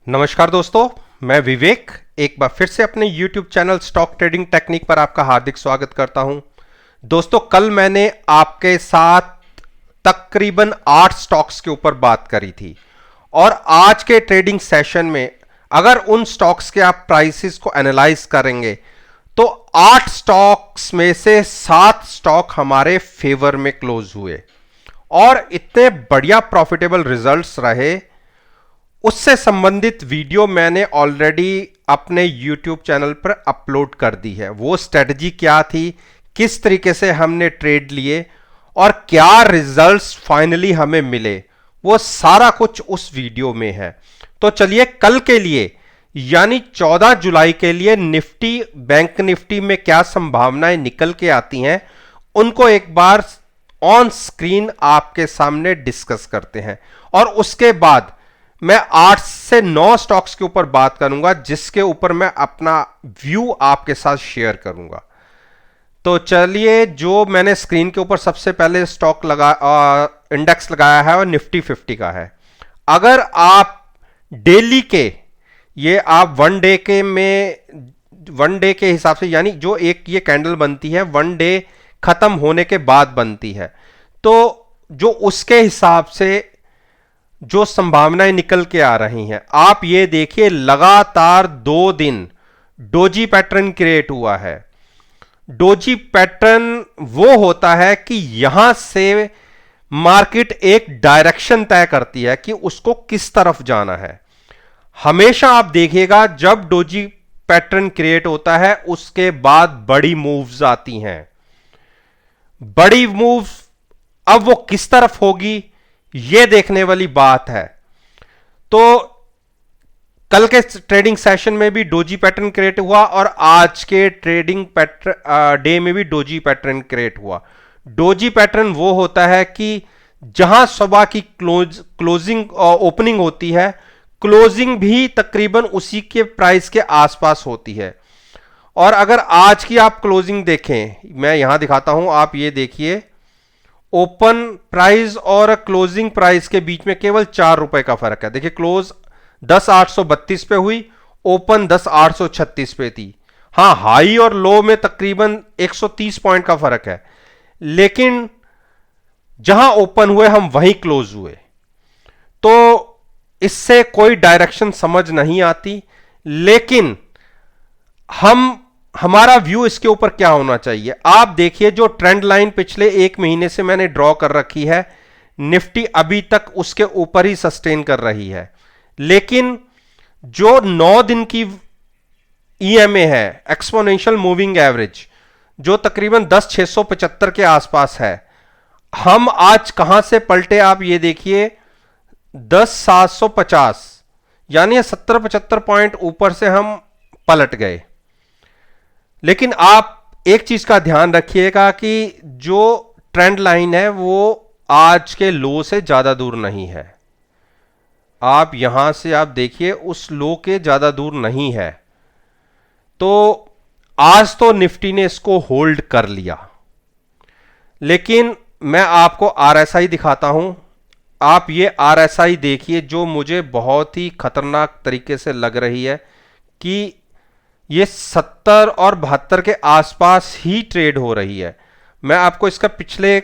नमस्कार दोस्तों, मैं विवेक एक बार फिर से अपने YouTube channel stock trading technique पर आपका हार्दिक स्वागत करता हूं। दोस्तों, कल मैंने आपके साथ तकरीबन 8 स्टॉक्स के ऊपर बात करी थी और आज के ट्रेडिंग सेशन में अगर उन स्टॉक्स के आप प्राइसेस को एनालाइज करेंगे तो 8 स्टॉक्स में से 7 स्टॉक हमारे फेवर में क्लोज हुए और इतने बढ़िया प्रॉफिटेबल रिजल्ट्स रहे। उससे संबंधित वीडियो मैंने ऑलरेडी अपने YouTube चैनल पर अपलोड कर दी है। वो स्ट्रेटजी क्या थी, किस तरीके से हमने ट्रेड लिए और क्या रिजल्ट्स फाइनली हमें मिले, वो सारा कुछ उस वीडियो में है। तो चलिए कल के लिए यानी 14 जुलाई के लिए निफ्टी, बैंक निफ्टी में क्या संभावनाएं निकल के आती हैं उनको एक बार ऑन स्क्रीन आपके सामने डिस्कस करते हैं और उसके बाद मैं 8 से 9 स्टॉक्स के ऊपर बात करूंगा जिसके ऊपर मैं अपना व्यू आपके साथ शेयर करूंगा। तो चलिए, जो मैंने स्क्रीन के ऊपर सबसे पहले स्टॉक इंडेक्स लगाया है और निफ्टी 50 का है। अगर आप डेली के ये आप वन डे के हिसाब से, यानी जो एक ये कैंडल बनती है वन डे खत्म होने के बाद बनती है, तो जो उसके हिसाब से जो संभावनाएं निकल के आ रही हैं, आप ये देखिए लगातार 2 दिन डोजी पैटर्न क्रिएट हुआ है। डोजी पैटर्न वो होता है कि यहां से मार्केट एक डायरेक्शन तय करती है कि उसको किस तरफ जाना है। हमेशा आप देखिएगा जब डोजी पैटर्न क्रिएट होता है उसके बाद बड़ी मूव्स आती हैं। बड़ी मूव अब वो किस तरफ होगी यह देखने वाली बात है। तो कल के ट्रेडिंग सेशन में भी डोजी पैटर्न क्रिएट हुआ और आज के ट्रेडिंग डे में भी डोजी पैटर्न क्रिएट हुआ। डोजी पैटर्न वो होता है कि जहां सुबह की क्लोजिंग ओपनिंग होती है, क्लोजिंग भी तकरीबन उसी के प्राइस के आसपास होती है। और अगर आज की आप क्लोजिंग देखें, मैं यहां दिखाता हूं, आप ये देखिए, ओपन प्राइस और क्लोजिंग प्राइस के बीच में केवल 4 रुपए का फर्क है। देखिए, क्लोज 10,832 पे हुई, ओपन 10,836 पे थी। हां, हाई और लो में तकरीबन 130 पॉइंट का फर्क है, लेकिन जहां ओपन हुए हम वहीं क्लोज हुए। तो इससे कोई डायरेक्शन समझ नहीं आती, लेकिन हमारा व्यू इसके ऊपर क्या होना चाहिए। आप देखिए, जो ट्रेंड लाइन पिछले 1 महीने से मैंने ड्रॉ कर रखी है, निफ्टी अभी तक उसके ऊपर ही सस्टेन कर रही है, लेकिन जो 9 दिन की ईएमए है, एक्सपोनेंशियल मूविंग एवरेज, जो तकरीबन 10,675 के आसपास है, हम आज कहां से पलटे आप ये देखिए, 10,750, यानी 70-75 पॉइंट ऊपर से हम पलट गए। लेकिन आप एक चीज का ध्यान रखिएगा कि जो ट्रेंड लाइन है वो आज के लो से ज्यादा दूर नहीं है। आप यहां से आप देखिए, उस लो के ज्यादा दूर नहीं है। तो आज तो निफ्टी ने इसको होल्ड कर लिया, लेकिन मैं आपको आरएसआई दिखाता हूं। आप ये आरएसआई देखिए, जो मुझे बहुत ही खतरनाक तरीके से लग रही है कि ये 70 और 72 के आसपास ही ट्रेड हो रही है। मैं आपको इसका पिछले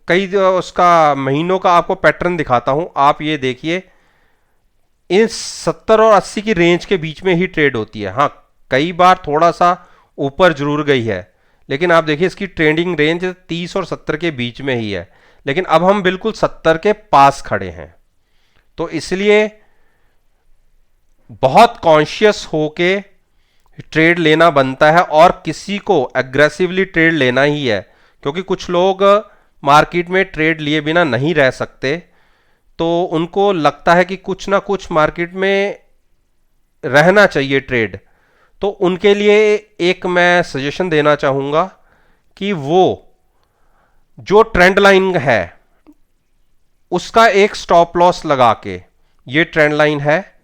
कई उसका महीनों का आपको पैटर्न दिखाता हूं। आप ये देखिए, इन 70 और 80 की रेंज के बीच में ही ट्रेड होती है। हाँ, कई बार थोड़ा सा ऊपर जरूर गई है, लेकिन आप देखिए इसकी ट्रेडिंग रेंज 30 और 70 के बीच में ही है। लेकिन अब हम बिल्कुल 70 के पास खड़े हैं, तो इसलिए बहुत कॉन्शियस होके ट्रेड लेना बनता है और किसी को एग्रेसिवली ट्रेड लेना ही है, क्योंकि कुछ लोग मार्केट में ट्रेड लिए बिना नहीं रह सकते। तो उनको लगता है कि कुछ ना कुछ मार्केट में रहना चाहिए ट्रेड। तो उनके लिए एक मैं सजेशन देना चाहूंगा कि वो जो ट्रेंड लाइन है उसका एक स्टॉप लॉस लगा के, ये ट्रेंड लाइन है,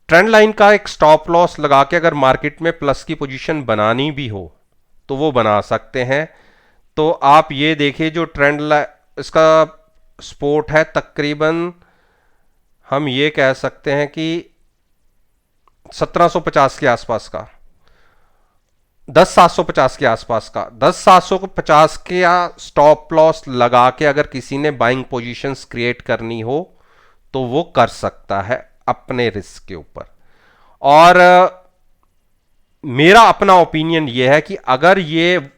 ट्रेंड लाइन का एक स्टॉप लॉस लगा के अगर मार्केट में प्लस की पोजीशन बनानी भी हो तो वो बना सकते हैं। तो आप ये देखिए, जो इसका सपोर्ट है तकरीबन हम ये कह सकते हैं कि 1750 के आसपास का, 10,750 के आसपास का, 10,750 के स्टॉप लॉस लगा के अगर किसी ने बाइंग पोजीशंस क्रिएट करनी हो तो वो कर सकता है अपने रिस्क के ऊपर। और मेरा अपना ओपिनियन ये है कि अगर ये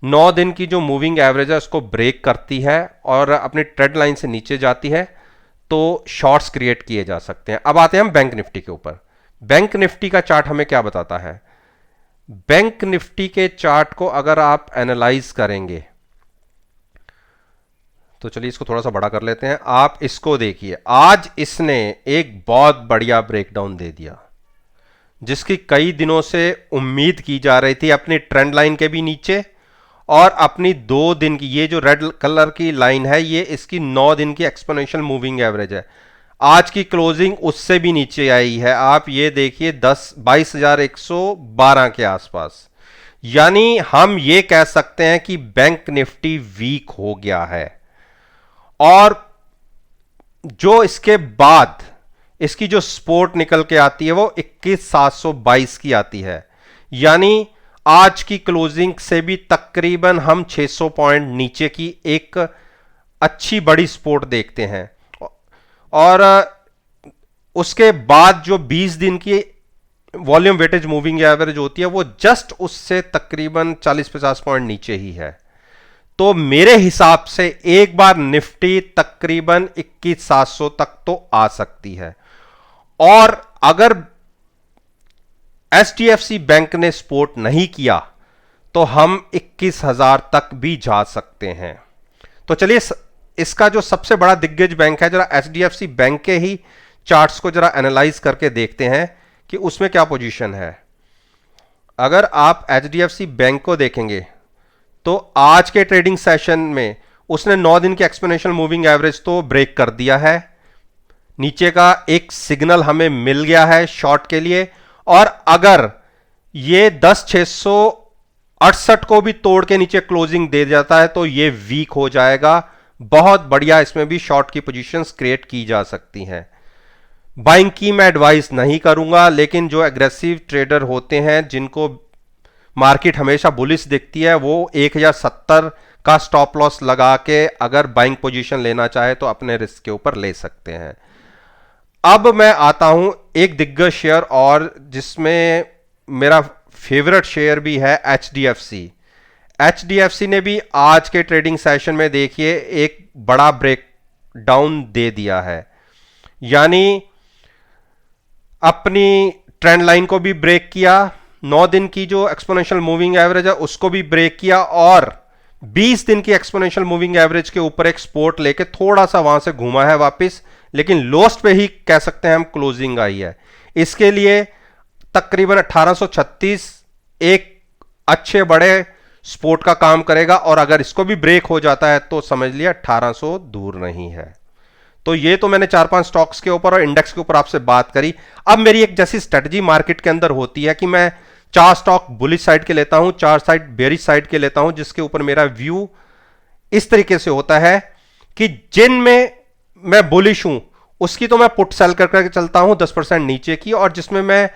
9 दिन की जो मूविंग एवरेज है उसको ब्रेक करती है और अपनी ट्रेड लाइन से नीचे जाती है तो शॉर्ट्स क्रिएट किए जा सकते हैं। अब आते हैं हम बैंक निफ्टी के ऊपर। बैंक निफ्टी का चार्ट हमें क्या बताता है? बैंक निफ्टी के चार्ट को अगर आप एनालाइज करेंगे तो चलिए इसको थोड़ा सा बड़ा कर लेते हैं। आप इसको देखिए, आज इसने एक बहुत बढ़िया ब्रेकडाउन दे दिया जिसकी कई दिनों से उम्मीद की जा रही थी, अपनी ट्रेंड लाइन के भी नीचे और अपनी 2 दिन की, ये जो रेड कलर की लाइन है ये इसकी 9 दिन की एक्सपोनेंशियल मूविंग एवरेज है। आज की क्लोजिंग उससे भी नीचे आई है, आप ये देखिए 22,112 के आसपास। यानी हम ये कह सकते हैं कि बैंक निफ्टी वीक हो गया है। और जो इसके बाद इसकी जो सपोर्ट निकल के आती है वो 21,722 की आती है। यानी आज की क्लोजिंग से भी तकरीबन हम 600 पॉइंट नीचे की एक अच्छी बड़ी सपोर्ट देखते हैं। और उसके बाद जो 20 दिन की वॉल्यूम वेटेज मूविंग एवरेज होती है वो जस्ट उससे तकरीबन 40-50 पॉइंट नीचे ही है। तो मेरे हिसाब से एक बार निफ्टी तकरीबन 21,700 तक तो आ सकती है। और अगर एचडीएफसी बैंक ने सपोर्ट नहीं किया तो हम 21,000 तक भी जा सकते हैं। तो चलिए इसका जो सबसे बड़ा दिग्गज बैंक है, जरा एचडीएफसी बैंक के ही चार्ट्स को जरा एनालाइज करके देखते हैं कि उसमें क्या पोजीशन है। अगर आप एचडीएफसी बैंक को देखेंगे तो आज के ट्रेडिंग सेशन में उसने 9 दिन की एक्सपोनेंशियल मूविंग एवरेज तो ब्रेक कर दिया है, नीचे का एक सिग्नल हमें मिल गया है शॉर्ट के लिए। और अगर ये 10,668 को भी तोड़ के नीचे क्लोजिंग दे जाता है तो ये वीक हो जाएगा। बहुत बढ़िया, इसमें भी शॉर्ट की पोजीशंस क्रिएट की जा सकती हैं। बाइंग की मैं एडवाइस नहीं करूंगा, लेकिन जो एग्रेसिव ट्रेडर होते हैं जिनको मार्केट हमेशा बुलिश दिखती है वो 1070 का स्टॉप लॉस लगा के अगर बाइंग पोजीशन लेना चाहे तो अपने रिस्क के ऊपर ले सकते हैं। अब मैं आता हूं एक दिग्गज शेयर और जिसमें मेरा फेवरेट शेयर भी है एचडीएफसी। एचडीएफसी ने भी आज के ट्रेडिंग सेशन में देखिए एक बड़ा ब्रेक डाउन दे दिया है, यानी अपनी ट्रेंड लाइन को भी ब्रेक किया, 9 दिन की जो एक्सपोनेंशियल मूविंग एवरेज है उसको भी ब्रेक किया और 20 दिन की एक्सपोनेंशियल मूविंग एवरेज के ऊपर एक सपोर्ट लेके थोड़ा सा वहां से घूमा है वापस, लेकिन लोस्ट पे ही कह सकते हैं हम क्लोजिंग आई है। इसके लिए तकरीबन 1836 एक अच्छे बड़े सपोर्ट का काम करेगा और अगर इसको भी ब्रेक हो जाता है तो समझ लिया 1800 दूर नहीं है। तो ये तो मैंने 4-5 स्टॉक्स के ऊपर और इंडेक्स के ऊपर आपसे बात करी। अब मेरी एक जैसी स्ट्रेटजी मार्केट के अंदर होती है कि मैं 4 स्टॉक बुलिश साइड के लेता हूं, 4 साइड बेरिश साइड के लेता हूं, जिसके ऊपर मेरा व्यू इस तरीके से होता है कि जिनमें मैं बुलिश हूं उसकी तो मैं पुट सेल करके चलता हूं 10% नीचे की, और जिसमें मैं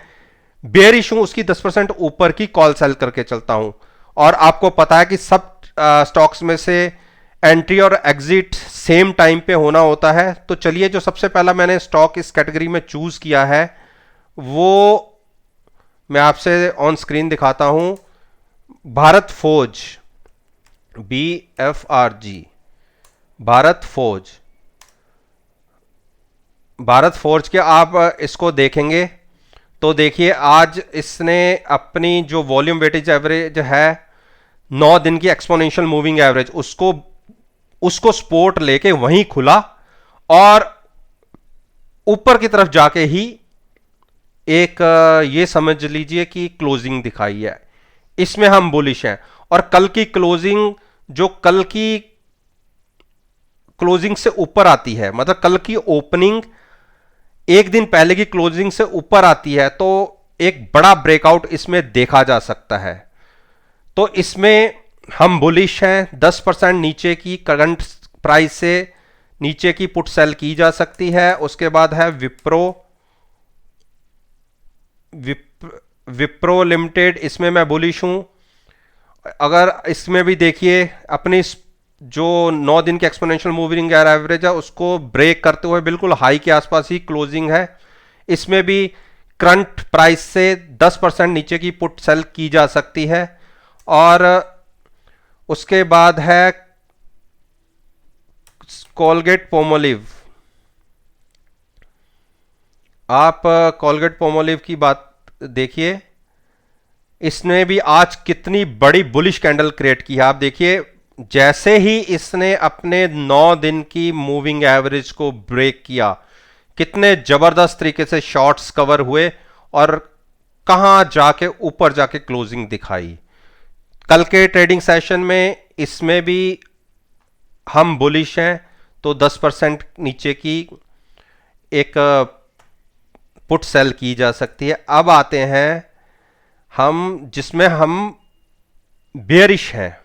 बेरिश हूं उसकी 10% ऊपर की कॉल सेल करके चलता हूं। और आपको पता है कि सब स्टॉक्स में से एंट्री और एग्जिट सेम टाइम पे होना होता है। तो चलिए जो सबसे पहला मैंने स्टॉक इस कैटेगरी में चूज किया है वो मैं आपसे ऑन स्क्रीन दिखाता हूं, Bharat forge, BFRG, Bharat forge. Bharat forge के आप इसको देखेंगे तो देखिए आज इसने अपनी जो वॉल्यूम वेटेज एवरेज है 9 दिन की एक्सपोनेंशियल मूविंग एवरेज उसको सपोर्ट लेके वहीं खुला और ऊपर की तरफ जाके ही एक ये समझ लीजिए कि क्लोजिंग दिखाई है। इसमें हम बुलिश हैं और कल की क्लोजिंग जो कल की क्लोजिंग से ऊपर आती है, मतलब कल की ओपनिंग एक दिन पहले की क्लोजिंग से ऊपर आती है तो एक बड़ा ब्रेकआउट इसमें देखा जा सकता है। तो इसमें हम बुलिश हैं 10% नीचे की करंट प्राइस से नीचे की पुट सेल की जा सकती है। उसके बाद है विप्रो लिमिटेड, इसमें मैं बुलिश हूं। अगर इसमें भी देखिए अपनी जो 9 दिन की एक्सपोनेंशियल मूविंग एवरेज है उसको ब्रेक करते हुए बिल्कुल हाई के आसपास ही क्लोजिंग है। इसमें भी करंट प्राइस से 10% नीचे की पुट सेल की जा सकती है। और उसके बाद है कोलगेट पोमोलिव। आप कोलगेट पोमोलिव की बात देखिए, इसने भी आज कितनी बड़ी बुलिश कैंडल क्रिएट की है। आप देखिए जैसे ही इसने अपने 9 दिन की मूविंग एवरेज को ब्रेक किया, कितने जबरदस्त तरीके से शॉर्ट्स कवर हुए और कहां जाके ऊपर जाके क्लोजिंग दिखाई। कल के ट्रेडिंग सेशन में इसमें भी हम बुलिश हैं, तो 10% नीचे की एक पुट सेल की जा सकती है। अब आते हैं हम जिसमें हम बेयरिश हैं,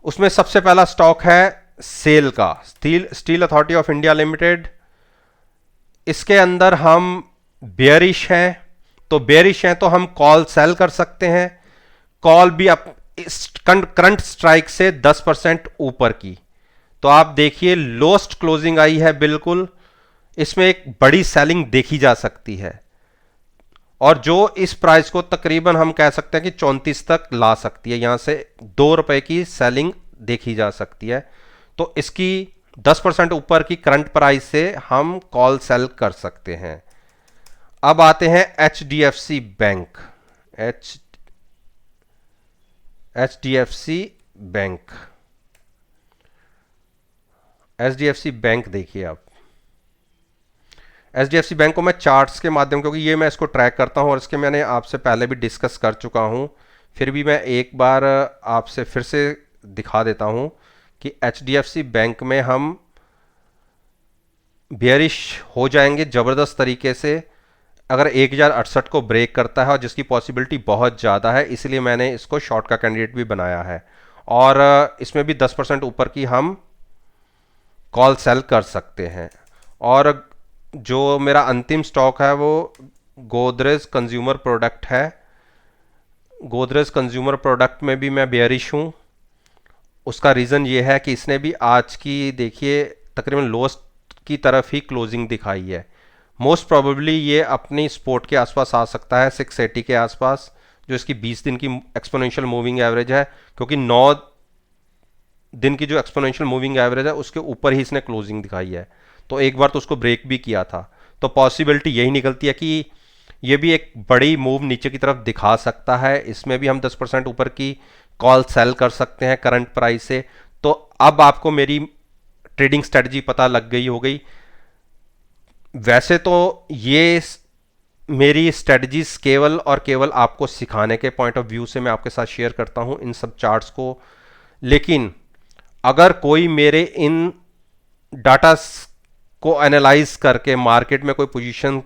उसमें सबसे पहला स्टॉक है सेल का, steel authority of India limited. इसके अंदर हम बेयरिश हैं, तो हम कॉल सेल कर सकते हैं। कॉल भी अब करंट स्ट्राइक से 10% ऊपर की। तो आप देखिए लोएस्ट क्लोजिंग आई है बिल्कुल, इसमें एक बड़ी सेलिंग देखी जा सकती है और जो इस प्राइस को तकरीबन हम कह सकते हैं कि 34 तक ला सकती है। यहां से 2 रुपए की सेलिंग देखी जा सकती है। तो इसकी 10% ऊपर की करंट प्राइस से हम कॉल सेल कर सकते हैं। अब आते हैं HDFC बैंक। HDFC बैंक देखिए आप, HDFC बैंक को मैं चार्ट्स के माध्यम, क्योंकि ये मैं इसको ट्रैक करता हूं और इसके मैंने आपसे पहले भी डिस्कस कर चुका हूं, फिर भी मैं एक बार आपसे फिर से दिखा देता हूं कि HDFC बैंक में हम बेयरिश हो जाएंगे ज़बरदस्त तरीके से अगर 1068 को ब्रेक करता है, और जिसकी पॉसिबिलिटी बहुत ज़्यादा है, इसलिए मैंने इसको शॉर्ट का कैंडिडेट भी बनाया है। और इसमें भी 10% ऊपर की हम कॉल सेल कर सकते हैं। और जो मेरा अंतिम स्टॉक है वो गोदरेज कंज्यूमर प्रोडक्ट है। गोदरेज कंज्यूमर प्रोडक्ट में भी मैं बेयरिश हूँ। उसका रीज़न ये है कि इसने भी आज की देखिए तकरीबन लोएस्ट की तरफ ही क्लोजिंग दिखाई है। मोस्ट प्रोबेबली ये अपनी सपोर्ट के आसपास आ सकता है 680 के आसपास, जो इसकी 20 दिन की एक्सपोनेंशियल मूविंग एवरेज है, क्योंकि 9 दिन की जो एक्सपोनेंशियल मूविंग एवरेज है उसके ऊपर ही इसने क्लोजिंग दिखाई है। तो एक बार तो उसको ब्रेक भी किया था, तो पॉसिबिलिटी यही निकलती है कि ये भी एक बड़ी मूव नीचे की तरफ दिखा सकता है। इसमें भी हम 10% ऊपर की कॉल सेल कर सकते हैं करंट प्राइस से। तो अब आपको मेरी ट्रेडिंग स्ट्रेटजी पता लग गई हो गई। वैसे तो ये मेरी स्ट्रेटजीज केवल और केवल आपको सिखाने के पॉइंट ऑफ व्यू से मैं आपके साथ शेयर करता हूं इन सब चार्ट्स को, लेकिन अगर कोई मेरे इन डाटा को एनालाइज करके मार्केट में कोई पोजीशन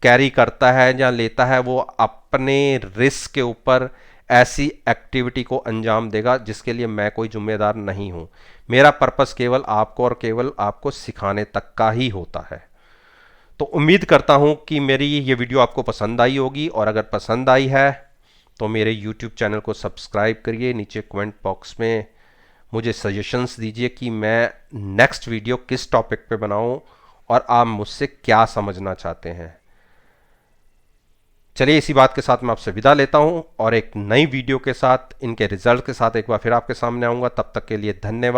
कैरी करता है या लेता है, वो अपने रिस्क के ऊपर ऐसी एक्टिविटी को अंजाम देगा जिसके लिए मैं कोई जिम्मेदार नहीं हूं। मेरा पर्पस केवल आपको और केवल आपको सिखाने तक का ही होता है। तो उम्मीद करता हूं कि मेरी ये वीडियो आपको पसंद आई होगी, और अगर पसंद आई है तो मेरे YouTube चैनल को सब्सक्राइब करिए। नीचे कमेंट बॉक्स में मुझे सजेशंस दीजिए कि मैं नेक्स्ट वीडियो किस टॉपिक पे बनाऊं और आप मुझसे क्या समझना चाहते हैं। चलिए इसी बात के साथ मैं आपसे विदा लेता हूं और एक नई वीडियो के साथ, इनके रिजल्ट के साथ एक बार फिर आपके सामने आऊंगा। तब तक के लिए धन्यवाद।